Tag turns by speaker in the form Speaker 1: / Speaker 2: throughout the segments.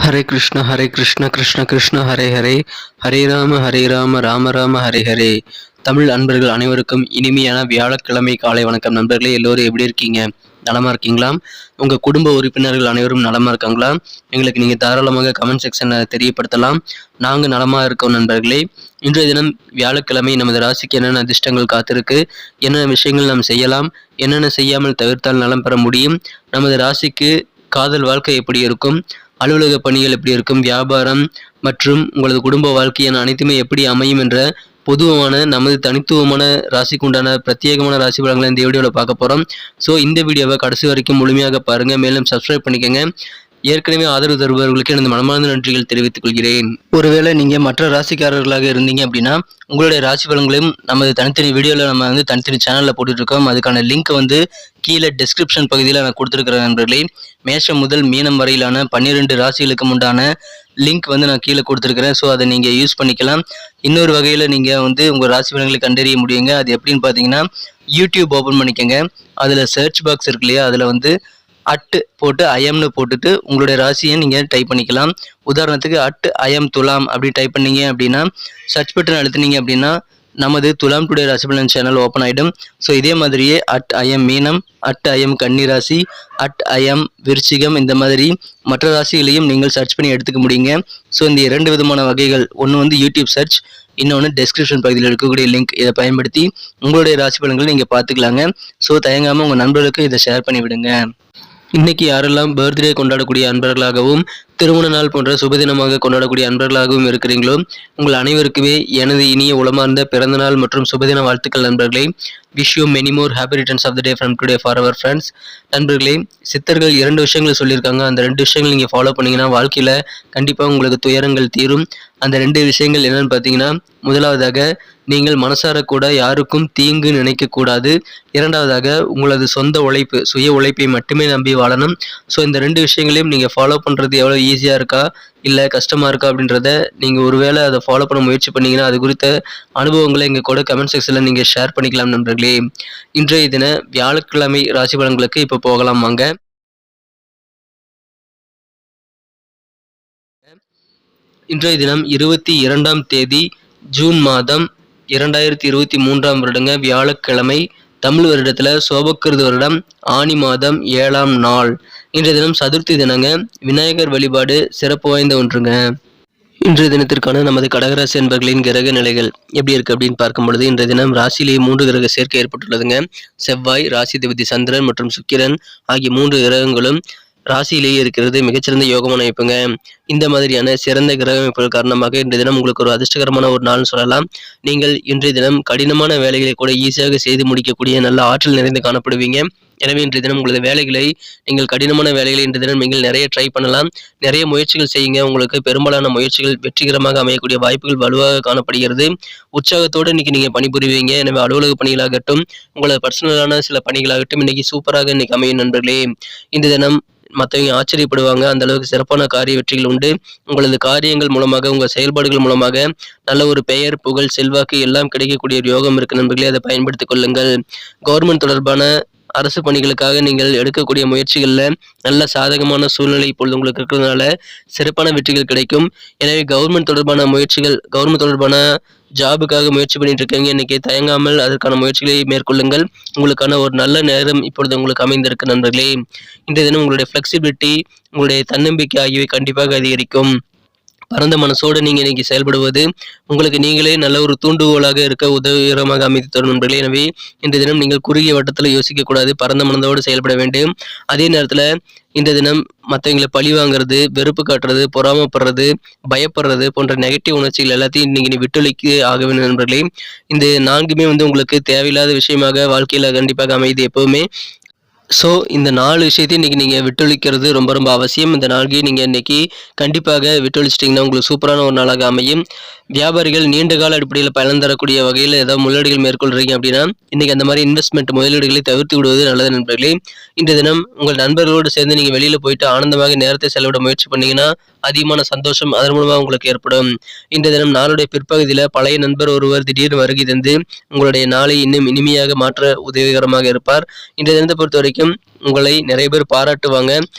Speaker 1: ஹரே கிருஷ்ண கிருஷ்ண கிருஷ்ண ஹரே ஹரே, ஹரே ராம ராம ராம ஹரே ஹரே. தமிழ் அன்பர்கள் அனைவருக்கும் இனிமையான வியாழக்கிழமை காலை வணக்கம். நண்பர்களே, எல்லோரும் எப்படி இருக்கீங்க? நலமா இருக்கீங்களா? உங்கள் குடும்ப உறுப்பினர்கள் அனைவரும் நலமா இருக்காங்களா? எங்களுக்கு நீங்கள் தாராளமாக கமெண்ட் செக்ஷனில் தெரியப்படுத்தலாம். நாங்கள் நலமாக இருக்கோம் நண்பர்களே. இன்றைய தினம் வியாழக்கிழமை நமது ராசிக்கு என்னென்ன அதிர்ஷ்டங்கள் காத்திருக்கு, என்னென்ன விஷயங்கள் நாம் செய்யலாம், என்னென்ன செய்யாமல் தவிர்த்தால் நலம் பெற முடியும், நமது ராசிக்கு காதல் வாழ்க்கை எப்படி இருக்கும், அலுவலக பணிகள் எப்படி இருக்கும், வியாபாரம் மற்றும் உங்களது குடும்ப வாழ்க்கை என அனைத்துமே எப்படி அமையும் என்ற பொதுவான நமது தனித்துவமான ராசிக்கு உண்டான பிரத்யேகமான ராசி பலன்களை இந்த வீடியோவில் பார்க்க போகிறோம். ஸோ இந்த வீடியோவை கடைசி வரைக்கும் முழுமையாக பாருங்கள். மேலும் சப்ஸ்கிரைப் பண்ணிக்கோங்க. ஏற்கனவே ஆதரவு தருபவர்களுக்கு எனது மனமார்ந்த நன்றிகள் தெரிவித்துக் கொள்கிறேன். ஒருவேளை நீங்கள் மற்ற ராசிக்காரர்களாக இருந்தீங்க அப்படின்னா உங்களுடைய ராசி பலன்களையும் நமது தனித்தனி வீடியோவில் நம்ம தனித்தனி சேனலில் போட்டுட்ருக்கோம். அதுக்கான லிங்க் கீழே டிஸ்கிரிப்ஷன் பகுதியில் நான் கொடுத்துருக்கிறேன் நண்பர்களே. மேஷம் முதல் மீனம் வரையிலான 12 ராசிகளுக்கு உண்டான லிங்க் நான் கீழே கொடுத்துருக்கிறேன். ஸோ அதை நீங்கள் யூஸ் பண்ணிக்கலாம். இன்னொரு வகையில் நீங்கள் உங்கள் ராசி பலன்களை கண்டறிய முடியுங்க. அது எப்படின்னு பார்த்தீங்கன்னா, யூடியூப் ஓப்பன் பண்ணிக்கோங்க. அதில் சர்ச் பாக்ஸ் இருக்கு இல்லையா, அதில் அட்டு போட்டு ஐஎம்னு போட்டுட்டு உங்களுடைய ராசியை நீங்கள் டைப் பண்ணிக்கலாம். உதாரணத்துக்கு ஐஎம் துலாம் அப்படி டைப் பண்ணீங்க அப்படின்னா, சர்ச் பட்டன் அழுத்தினீங்க அப்படின்னா நமது துலாம் டுடே ராசி பலன் சேனல் ஓப்பன் ஆகிடும். ஸோ இதே மாதிரியே ஐஎம் மீனம், ஐஎம் கன்னி ராசி, ஐஎம் விருச்சிகம், இந்த மாதிரி மற்ற ராசிகளையும் நீங்கள் சர்ச் பண்ணி எடுத்துக்க முடியுங்க. ஸோ இந்த 2 விதமான வகைகள், ஒன்று யூடியூப் சர்ச், இன்னொன்று டெஸ்கிரிப்ஷன் பகுதியில் இருக்கக்கூடிய லிங்க். இதை பயன்படுத்தி உங்களுடைய ராசி பலன்களை நீங்கள் பார்த்துக்கலாங்க. ஸோ தயங்காமல் உங்கள் நண்பர்களுக்கு இதை ஷேர் பண்ணி விடுங்க. இன்னைக்கு யாரெல்லாம் பர்த்டே கொண்டாடக்கூடிய அன்பர்களாகவும் திருமண நாள் போன்ற சுபதினமாக கொண்டாடக்கூடிய அன்பர்களாகவும் இருக்கிறீங்களோ, உங்கள் அனைவருக்குமே எனது இனிய உளமார்ந்த பிறந்தநாள் மற்றும் சுபதின வாழ்த்துக்கள் நண்பர்களே. Wish you many more happy returns of the day from today for our friends. நண்பர்களே, சித்தர்கள் 2 விஷயங்களை சொல்லியிருக்காங்க. அந்த 2 விஷயங்கள் நீங்கள் ஃபாலோ பண்ணிங்கன்னா வாழ்க்கையில் கண்டிப்பாக உங்களுக்கு துயரங்கள் தீரும். அந்த 2 விஷயங்கள் என்னென்னு பார்த்தீங்கன்னா, முதலாவதாக நீங்கள் மனசார கூட யாருக்கும் தீங்கு நினைக்கக்கூடாது. இரண்டாவதாக உங்களது சொந்த உழைப்பு, சுய உழைப்பை மட்டுமே நம்பி வாழணும். ஸோ இந்த 2 விஷயங்களையும் நீங்கள் ஃபாலோ பண்ணுறது எவ்வளோ ஈஸியாக இருக்கா இல்லை கஷ்டமாக இருக்கா அப்படின்றத நீங்கள் ஒருவேளை அதை ஃபாலோ பண்ண முயற்சி பண்ணிங்கன்னா அது குறித்த அனுபவங்களை எங்கள் கூட கமெண்ட் செக்ஷனில் நீங்கள் ஷேர் பண்ணிக்கலாம் நண்பர்களே. இன்றைய தின வியாழக்கிழமை ராசி பலன்களுக்கு இப்போ போகலாம் வாங்க. இன்றைய தினம் 22ஆம் தேதி ஜூன் மாதம் 2023ஆம் வருடங்க, வியாழக்கிழமை. தமிழ் வருடத்தில் சோபக்கிருது வருடம் ஆனி மாதம் 7ஆம் நாள். இன்றைய தினம் சதுர்த்தி தினங்க. விநாயகர் வழிபாடு சிறப்பு வாய்ந்த ஒன்றுங்க. இன்றைய தினத்திற்கான நமது கடகராசி என்பர்களின் கிரக நிலைகள் எப்படி இருக்கு அப்படின்னு பார்க்கும் பொழுது, இன்றைய தினம் ராசியிலேயே 3 கிரக சேர்க்கை ஏற்பட்டுள்ளதுங்க. செவ்வாய், ராசி அதிபதி சந்திரன் மற்றும் சுக்கிரன் ஆகிய 3 கிரகங்களும் ராசியிலேயே இருக்கிறது. மிகச்சிறந்த யோகமான அமைப்புங்க. இந்த மாதிரியான சிறந்த கிரக அமைப்புகள் காரணமாக இன்றைய தினம் உங்களுக்கு ஒரு அதிர்ஷ்டகரமான ஒரு நாள்னு சொல்லலாம். நீங்கள் இன்றைய தினம் கடினமான வேலைகளை கூட ஈஸியாக செய்து முடிக்கக்கூடிய நல்ல ஆற்றல் நிறைந்து காணப்படுவீங்க. எனவே இன்றைய தினம் உங்களது வேலைகளை, நீங்கள் கடினமான வேலைகளை இன்றைய தினம் நீங்கள் நிறைய ட்ரை பண்ணலாம். நிறைய முயற்சிகள் செய்யுங்க. உங்களுக்கு பெரும்பாலான முயற்சிகள் வெற்றிகரமாக அமையக்கூடிய வாய்ப்புகள் வலுவாக காணப்படுகிறது. உற்சாகத்தோடு இன்னைக்கு நீங்கள் பணிபுரிவீங்க. எனவே அலுவலக பணிகளாகட்டும், உங்களது பர்சனலான சில பணிகளாகட்டும் இன்னைக்கு சூப்பராக இன்னைக்கு அமையும் நண்பர்களே. இந்த தினம் மற்றவங்க ஆச்சரியப்படுவாங்க. அந்த அளவுக்கு சிறப்பான காரிய வெற்றிகள் உண்டு. உங்களது காரியங்கள் மூலமாக, உங்கள் செயல்பாடுகள் மூலமாக நல்ல ஒரு பெயர், புகழ், செல்வாக்கு எல்லாம் கிடைக்கக்கூடிய ஒரு யோகம் இருக்கு நண்பர்களே. அதை பயன்படுத்திக் கொள்ளுங்கள். கவர்மெண்ட் தொடர்பான அரசு பணிகளுக்காக நீங்கள் எடுக்கக்கூடிய முயற்சிகளில் நல்ல சாதகமான சூழ்நிலை இப்பொழுது உங்களுக்கு இருக்கிறதுனால சிறப்பான வெற்றிகள் கிடைக்கும். எனவே கவர்மெண்ட் தொடர்பான முயற்சிகள், கவர்மெண்ட் தொடர்பான ஜாபுக்காக முயற்சி பண்ணிட்டு இருக்கீங்க, இன்னைக்கு தயங்காமல் அதற்கான முயற்சிகளை மேற்கொள்ளுங்கள். உங்களுக்கான ஒரு நல்ல நேரம் இப்பொழுது உங்களுக்கு அமைந்திருக்கு நண்பர்களே. இந்த தினம் உங்களுடைய ஃப்ளெக்சிபிலிட்டி, உங்களுடைய தன்னம்பிக்கை ஆகியவை கண்டிப்பாக அதிகரிக்கும். பரந்த மனசோடு நீங்கள் இன்னைக்கு செயல்படுவது உங்களுக்கு நீங்களே நல்ல ஒரு தூண்டுகோலாக இருக்க உதவிகரமாக அமைத்து தரும் நண்பர்களே. எனவே இந்த தினம் நீங்கள் குறுகிய வட்டத்தில் யோசிக்கக்கூடாது, பரந்த மனதோடு செயல்பட வேண்டும். அதே நேரத்தில் இந்த தினம் மற்றவங்களை பழி வாங்குறது, வெறுப்பு காட்டுறது, பொறாமப்படுறது, பயப்படுறது போன்ற நெகட்டிவ் உணர்ச்சிகள் எல்லாத்தையும் இன்னைக்கு நீ விட்டொழிக்க ஆக வேண்டும் நண்பர்களே. இந்த 4மே உங்களுக்கு தேவையில்லாத விஷயமாக வாழ்க்கையில் கண்டிப்பாக அமைது எப்பவுமே. ஸோ இந்த 4 விஷயத்தையும் இன்றைக்கி நீங்கள் விட்டொழிக்கிறது ரொம்ப ரொம்ப அவசியம். இந்த 4ஐயும் நீங்கள் இன்றைக்கி கண்டிப்பாக விட்டொழிச்சிட்டிங்கன்னா உங்களுக்கு சூப்பரான ஒரு நாளாக அமையும். வியாபாரிகள் நீண்ட கால அடிப்படையில் பயன் தரக்கூடிய வகையில் ஏதாவது முதலீடுகள் மேற்கொள்கிறீங்க அப்படின்னா இன்றைக்கி அந்த மாதிரி இன்வெஸ்ட்மெண்ட் முதலீடுகளை தவிர்த்து விடுவது நல்லது நண்பர்களே. இந்த தினம் உங்கள் நண்பர்களோடு சேர்ந்து நீங்கள் வெளியில் போயிட்டு ஆனந்தமாக நேரத்தை செலவிட முயற்சி பண்ணிங்கன்னா அதிகமான சந்தோஷம் அதன் மூலமாக உங்களுக்கு ஏற்படும். இந்த தினம் நாளுடைய பிற்பகுதியில் பழைய நண்பர் ஒருவர் திடீர்னு வருகை தந்து உங்களுடைய நாளை இன்னும் இனிமையாக மாற்ற உதவிகரமாக இருப்பார். இந்த தினத்தை பொறுத்த வரைக்கும் உங்களை நிறைய பேர் பாராட்டுவாங்க.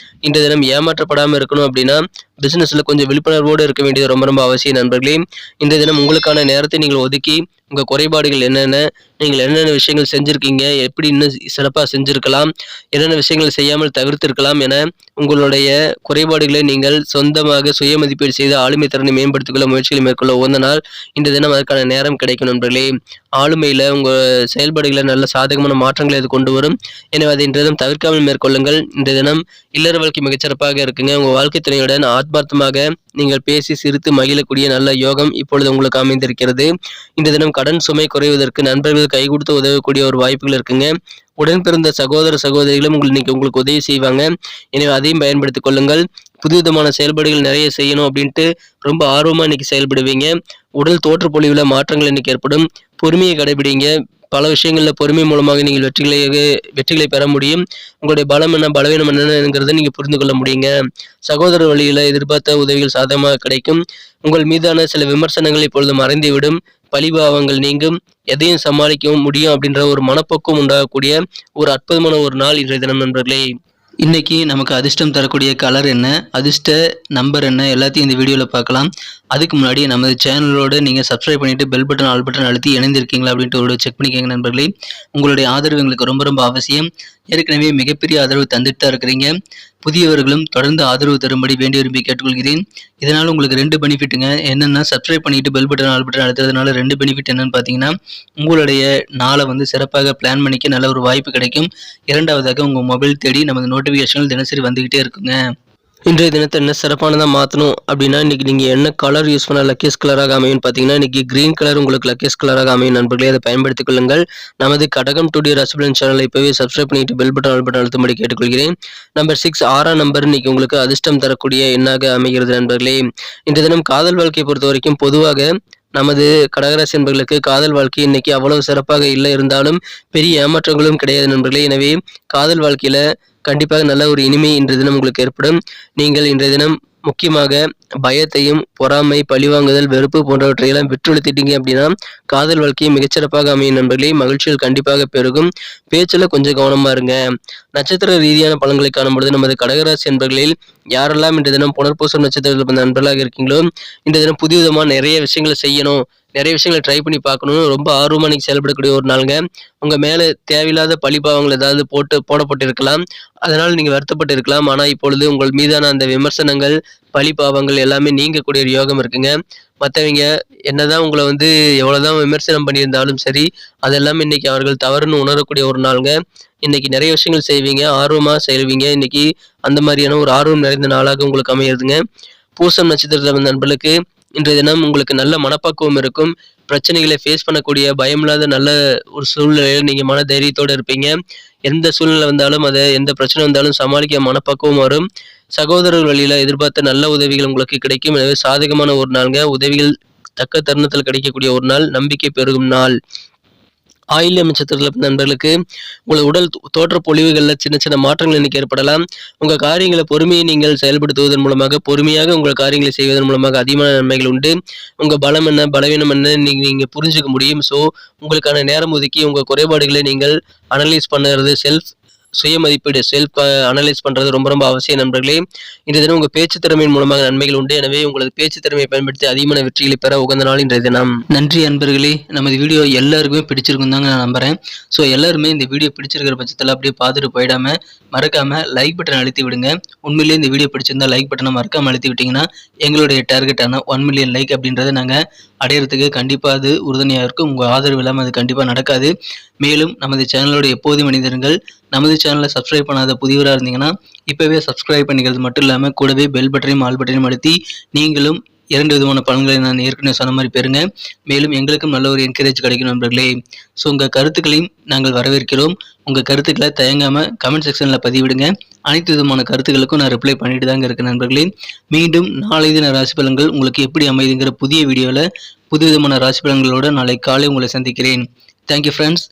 Speaker 1: இன்றைய தினம் ஏமாற்றப்படாமல் இருக்கணும் அப்படின்னா பிசினஸ்ல கொஞ்சம் விழிப்புணர்வோடு இருக்க வேண்டியது ரொம்ப ரொம்ப அவசியம் நண்பர்களே. இன்றைய தினம் உங்களுக்கான நேரத்தை நீங்கள் ஒதுக்கி உங்க குறைபாடுகள் என்னென்ன, நீங்கள் என்னென்ன விஷயங்கள் செஞ்சிருக்கீங்க, எப்படி இன்னும் சிறப்பாக செஞ்சிருக்கலாம், என்னென்ன விஷயங்கள் செய்யாமல் தவிர்த்திருக்கலாம் என உங்களுடைய குறைபாடுகளை நீங்கள் சொந்தமாக சுய மதிப்பீடு செய்து ஆளுமை திறனை மேம்படுத்திக் கொள்ள முயற்சிகளை மேற்கொள்ள உகந்த நாள் இன்றைய தினம். அதற்கான நேரம் கிடைக்கும் நண்பர்களே. ஆளுமையில உங்க செயல்பாடுகளை நல்ல சாதகமான மாற்றங்களை அது கொண்டு வரும். எனவே அதை இன்றைய தினம் தவிர்க்காமல் மேற்கொள்ளுங்கள். இன்றைய தினம் இல்லற வாழ்க்கை மிகச்சிறப்பாக இருக்குங்க. உங்க வாழ்க்கை துணையுடன் ஆத்மார்த்தமாக நீங்கள் பேசி சிரித்து மகிழக்கூடிய நல்ல யோகம் இப்பொழுது உங்களுக்கு அமைந்திருக்கிறது. இன்றைய தினம் கடன் சுமை குறைவதற்கு நண்பர்கள் கை கொடுத்து உதவக்கூடிய ஒரு வாய்ப்புகள் இருக்குங்க. உடன் பிறந்த சகோதர சகோதரிகளும் உங்களுக்கு உதவி செய்வாங்க. எனவே அதையும் பயன்படுத்திக் கொள்ளுங்கள். புதுவிதமான செயல்பாடுகள் நிறைய செய்யணும் அப்படின்ட்டு ரொம்ப ஆர்வமா இன்னைக்கு செயல்படுவீங்க. உடல் தோற்றப்பொழிவுல மாற்றங்கள் இன்னைக்கு ஏற்படும். பொறுமையை கடைபிடிங்க. பல விஷயங்கள்ல பொறுமை மூலமாக நீங்கள் வெற்றிகளை பெற முடியும். உங்களுடைய பலம் என்ன பலவீனம் என்னங்கிறத நீங்க புரிந்து கொள்ள முடியுங்க. சகோதர வழியில எதிர்பார்த்த உதவிகள் சாதகமாக கிடைக்கும். உங்கள் மீதான சில விமர்சனங்கள் இப்பொழுது மறைந்துவிடும். பழிபாவங்கள் நீங்கும். எதையும் சமாளிக்கவும் முடியும் அப்படின்ற ஒரு மனப்பக்குவம் உண்டாகக்கூடிய ஒரு அற்புதமான ஒரு நாள் இன்றைய தினம் நண்பர்களே. இன்னைக்கு நமக்கு அதிர்ஷ்டம் தரக்கூடிய கலர் என்ன, அதிர்ஷ்ட நம்பர் என்ன, எல்லாத்தையும் இந்த வீடியோவில் பார்க்கலாம். அதுக்கு முன்னாடி நமது சேனலோட நீங்கள் சப்ஸ்கிரைப் பண்ணிவிட்டு பெல் பட்டன் ஆல் பட்டன் அழுத்தி இணைந்திருக்கீங்களா அப்படின்ட்டு ஒரு செக் பண்ணிக்கோங்க நண்பர்களே. உங்களுடைய ஆதரவு எங்களுக்கு ரொம்ப ரொம்ப அவசியம். ஏற்கனவே மிகப்பெரிய ஆதரவு தந்துட்டு தான் இருக்கிறீங்க. புதியவர்களும் தொடர்ந்து ஆதரவு தரும்படி வேண்டி விரும்பி கேட்டுக்கொள்கிறேன். இதனால் உங்களுக்கு 2 பெனிஃபிட்டுங்க. என்னென்னா சப்ஸ்கிரைப் பண்ணிட்டு பெல் பட்டன் ஆல் பட்டன் அழுத்துறதுனால 2 பெனிஃபிட் என்னன்னு பார்த்தீங்கன்னா, உங்களுடைய நாளை சிறப்பாக பிளான் பண்ணிக்க நல்ல ஒரு வாய்ப்பு கிடைக்கும். இரண்டாவதாக உங்கள் மொபைல் தேடி நமது நோட்டிஃபிகேஷன்கள் தினசரி வந்துக்கிட்டே இருக்குங்க. இன்றைய தினத்தை என்ன சிறப்பானதாக மாற்றணும் அப்படின்னா, இன்றைக்கி நீங்கள் என்ன கலர் யூஸ் பண்ண லக்கியஸ்ட் கலராக அமையும் பார்த்தீங்கன்னா, இன்றைக்கி க்ரீன் கலர் உங்களுக்கு லக்கியஸ்ட் கலராக அமையும் நண்பர்களே. அதை பயன்படுத்திக் கொள்ளுங்கள். நமது கடகம் டுடே ராசிபலன் சேனலை இப்போவே சப்ஸ்கிரைப் பண்ணிட்டு பெல் பட்டன் ஆல் பட்டன் அழுத்தும்படி கேட்டுக்கொள்கிறேன். நம்பர் 6 6ஆம் நம்பர் இன்னைக்கு உங்களுக்கு அதிர்ஷ்டம் தரக்கூடிய எண்ணாக அமைகிறது நண்பர்களே. இன்றைய தினம் காதல் வாழ்க்கையை பொறுத்த வரைக்கும் பொதுவாக நமது கடகராசி என்பர்களுக்கு காதல் வாழ்க்கை இன்னைக்கு அவ்வளவு சிறப்பாக இல்லை, இருந்தாலும் பெரிய ஏமாற்றங்களும் கிடையாது நண்பர்களே. எனவே காதல் வாழ்க்கையில கண்டிப்பாக நல்ல ஒரு இனிமை இன்றைய தினம் உங்களுக்கு ஏற்படும். நீங்கள் இன்றைய தினம் முக்கியமாக பயத்தையும் பொறாமை பழிவாங்குதல் வெறுப்பு போன்றவற்றையெல்லாம் விற்றொழித்திட்டீங்க அப்படின்னா காதல் வாழ்க்கையை மிகச்சிறப்பாக அமையும் நண்பர்களே. மகிழ்ச்சிகள் கண்டிப்பாக பெருகும். பேச்சில் கொஞ்சம் கவனமா இருங்க. நட்சத்திர ரீதியான பலன்களை காணும்பொழுது நமது கடகராசி என்பர்களில் யாரெல்லாம் இன்றைய தினம் புனர்பூசம் நட்சத்திரத்தில் நண்பர்களாக இருக்கீங்களோ இன்றைய தினம் புதிய விதமான நிறைய விஷயங்களை செய்யணும், நிறைய விஷயங்களை ட்ரை பண்ணி பார்க்கணும், ரொம்ப ஆர்வமாக நீங்கள் செயல்படக்கூடிய ஒரு நாளுங்க. உங்கள் மேலே தேவையில்லாத பழிபாவங்கள் ஏதாவது போடப்பட்டிருக்கலாம், அதனால் நீங்கள் வருத்தப்பட்டு இருக்கலாம். ஆனால் இப்பொழுது உங்கள் மீதான அந்த விமர்சனங்கள் பழிபாவங்கள் எல்லாமே நீங்கக்கூடிய ஒரு யோகம் இருக்குங்க. மற்றவங்க என்னதான் உங்களை எவ்வளோதான் விமர்சனம் பண்ணியிருந்தாலும் சரி, அதெல்லாம் இன்னைக்கு அவர்கள் தவறுன்னு உணரக்கூடிய ஒரு நாளுங்க. இன்னைக்கு நிறைய விஷயங்கள் செய்வீங்க, ஆர்வமாக செய்வீங்க. இன்னைக்கு அந்த மாதிரியான ஒரு ஆர்வம் நிறைந்த நாளாக உங்களுக்கு அமையிறதுங்க. பூசம் நட்சத்திரத்தில் நண்பர்களுக்கு இன்றைய தினம் உங்களுக்கு நல்ல மனப்பக்குவம் இருக்கும். பிரச்சனைகளை ஃபேஸ் பண்ணக்கூடிய பயமில்லாத நல்ல ஒரு சூழ்நிலையில் நீங்கள் மன தைரியத்தோடு இருப்பீங்க. எந்த சூழ்நிலை வந்தாலும் எந்த பிரச்சனை வந்தாலும் சமாளிக்க மனப்பக்குவம் வரும். சகோதரர்கள் வழியில் எதிர்பார்த்த நல்ல உதவிகள் உங்களுக்கு கிடைக்கும். எனவே சாதகமான ஒரு நாளுங்க. உதவிகள் தக்க தருணத்தில் கிடைக்கக்கூடிய ஒரு நாள், நம்பிக்கை பெருகும் நாள். ஆயில்யம் நட்சத்திரத்தில் நண்பர்களுக்கு உங்கள் உடல் தோற்ற பொழிவுகளில் சின்ன சின்ன மாற்றங்கள் இன்னைக்கு ஏற்படலாம். உங்கள் காரியங்களை பொறுமையை நீங்கள் செயல்படுத்துவதன் மூலமாக, பொறுமையாக உங்கள் காரியங்களை செய்வதன் மூலமாக அதிகமான நன்மைகள் உண்டு. உங்கள் பலம் என்ன பலவீனம் என்ன நீங்கள் புரிஞ்சுக்க முடியும். ஸோ உங்களுக்கான நேரம் ஒதுக்கி உங்கள் குறைபாடுகளை நீங்கள் அனலைஸ் பண்ணுறது, சுய மதிப்பீடு அனலைஸ் பண்றது ரொம்ப ரொம்ப அவசியம் நண்பர்களே. இன்றைய தினம் உங்க பேச்சு திறமையின் மூலமாக நன்மைகள் உண்டு. எனவே உங்களது பேச்சு திறமையை பயன்படுத்தி அதிகமான வெற்றிகளை பெற உகந்த நாள் இன்றைய தினம். நன்றி நண்பர்களே. நமது வீடியோ எல்லாருக்குமே பிடிச்சிருக்கும் தாங்க நான் நம்புறேன். ஸோ எல்லாருமே இந்த வீடியோ பிடிச்சிருக்கிற பட்சத்தில் அப்படியே பார்த்துட்டு போயிடாம மறக்காம லைக் பட்டன் அழுத்தி விடுங்க. உண்மையிலேயே இந்த வீடியோ பிடிச்சிருந்தா லைக் பட்டனை மறக்காம அழுத்தி விட்டீங்கன்னா எங்களுடைய டார்கெட்டான 1 மில்லியன் லைக் அப்படின்றத நாங்கள் அடையிறதுக்கு கண்டிப்பாக அது உறுதுணையாக இருக்கும். உங்கள் ஆதரவு இல்லாமல் அது கண்டிப்பாக நடக்காது. மேலும் நமது சேனலோட எப்போதும் மனிதர்கள் நமது சேனலை சப்ஸ்கிரைப் பண்ணாத புதியவராக இருந்தீங்கன்னா இப்போவே சப்ஸ்கிரைப் பண்ணிக்கிறது மட்டும் இல்லாமல் கூடவே பெல் பட்டனையும் ஆல் பட்டனையும் அழுத்தி நீங்களும் 2 விதமான பலன்களை நான் ஏற்கனவே சொன்ன மாதிரி பெறுங்க. மேலும் எங்களுக்கும் நல்ல ஒரு என்கரேஜ் கிடைக்கும் நண்பர்களே. ஸோ உங்கள் கருத்துக்களையும் நாங்கள் வரவேற்கிறோம். உங்கள் கருத்துக்களை தயங்காமல் கமெண்ட் செக்ஷனில் பதிவிடுங்க. அனைத்து விதமான கருத்துக்களுக்கும் நான் ரிப்ளை பண்ணிட்டு தாங்க இருக்கேன் நண்பர்களே. மீண்டும் நாளை தின ராசி பலன்கள் உங்களுக்கு எப்படி அமைதுங்கிற புதிய வீடியோவில் புது விதமான ராசி பலன்களோடு நாளை காலை உங்களை சந்திக்கிறேன். Thank you friends.